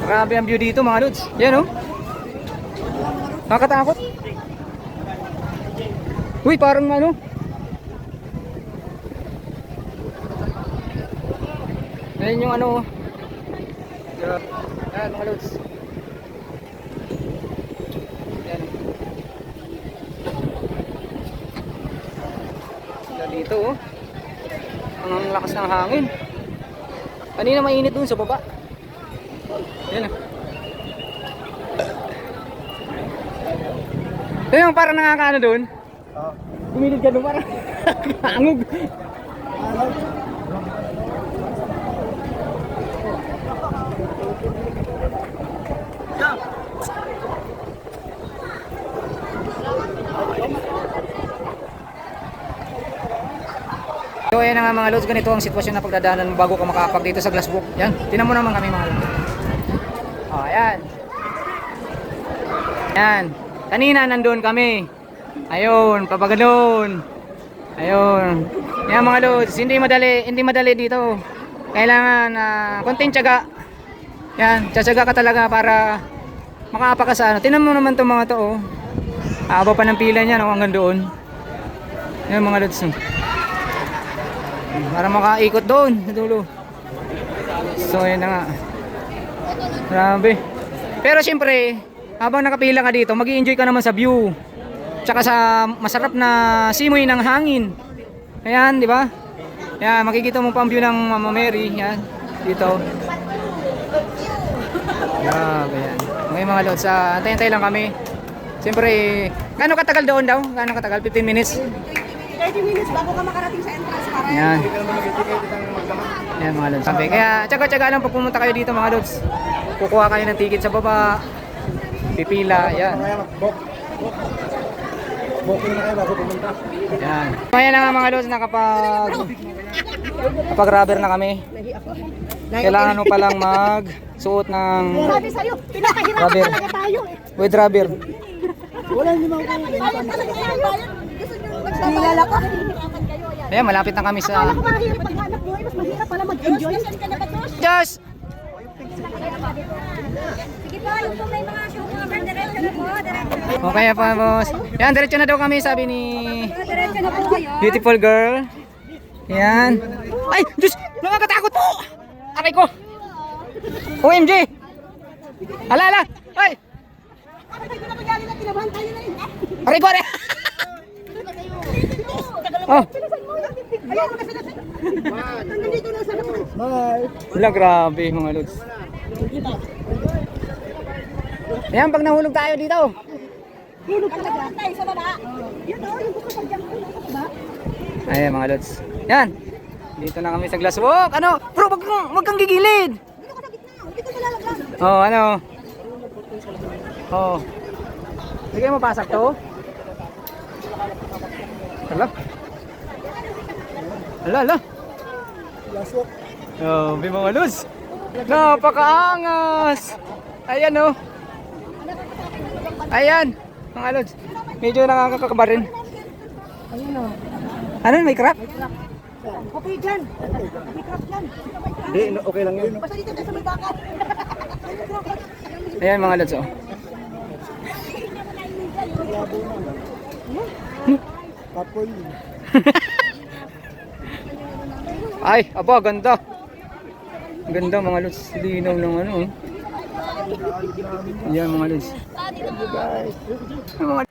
Grabe ang view dito mga lods. Yan oh. Nakakatakot. Uy, parang ano. Ayan yung ano. Yan mga lods. Yan. Yan dito oh. Ang lakas ng hangin. Kanina mainit dun sa baba. Yan oh. Ito yung parang nakakaano dun. Gumilid ka dun parang angog. So ayan na nga mga lods, ganito ang sitwasyon na pagdadaanan bago ka makapag dito sa Glassbook. Yan, tinan mo naman kami mga lods. O ayan. Yan, kanina nandun kami. Ayun, papaganoon. Ayun. Yan mga lods, hindi madali dito. Kailangan konting tiyaga. Yan, tsatsaga ka talaga para makaapak ka sa ano. Tinan mo naman itong mga to oh. Aaba pa ng pila niya no, hanggang doon. Yan mga lods. Para makaikot doon sa dulo. So ayan na nga. Grabe. Pero siyempre, habang nakapila ka dito, mag-i-enjoy ka naman sa view. Tsaka sa masarap na simoy ng hangin. Ayan, di ba? Yan, makikita mo pa ang view ng Mama Mary. Yan, dito. Grabe yan. Ngayon mga lods, antay-antay lang kami. Siyempre, gaano katagal doon daw? Gaano katagal? 15 minutes? 30 minutes bago ka makarating sa entrance para yan. Yan mga lods. Kaya tsaga-tsaga lang pag pumunta kayo dito mga lods. Kukuha kayo ng ticket sa baba. Pipila, yan. Booking na kayo bago pumunta. Yan. Kaya na nga mga lods, nakapag-rubber na kami. Kailangan mo palang magsuot ng sabi sa'yo, pinakahirapan rubber. talaga tayo eh. With rubber. Wala naman ko. Bayad talaga tayo. Nilala ko. Ayan, malapit na kami Akala sa ko mahirap paghanap buhay, mas mahirap pala mag-enjoy. Diyos! Sige po, yung po may mga show cover, diretso na po, diretso. Okay pa boss. Yan, diretso na daw kami sabi ni Diretso na po kayo. beautiful girl. Yan. Ay, Diyos! Nakakatakot po! Aray ko! OMG! Ala, ala! Ay! Bakit tayo napagali na kinabahan tayo na yun? Aray ko, aray! Oh, Ayun, kasi nandito na sa labas. Bye. wala, grabe mga lods. Ayan, pag nahulog tayo dito. Hulog talaga tayo sa baba. Yan o, yung gusto pag dyan ko sa baba. Ayan mga lods. Yan. Dito na kami sa Glassbook. Ano? Bro, wag kang gigilid. Dito ka sa gitna, hindi ko malalaglag. Oh, ano? Oh. Hindi kayo mapasak to? Hala? Hala, hala. Lasok. Oh, may mga lods. Napakaangas. Ayan oh. Ayan, mga lods. Medyo nakakakaba rin. Ayun o. Ano, may crack? Okay dyan. May craft dyan. Hindi, okay lang yun. Basta dito tayo sa may bakat. Ayan mga lods oh. Tapon. Ay, aba, ganda. Ganda mga lods. Linaw ng ano oh. Ayan mga lods. Guys. Mga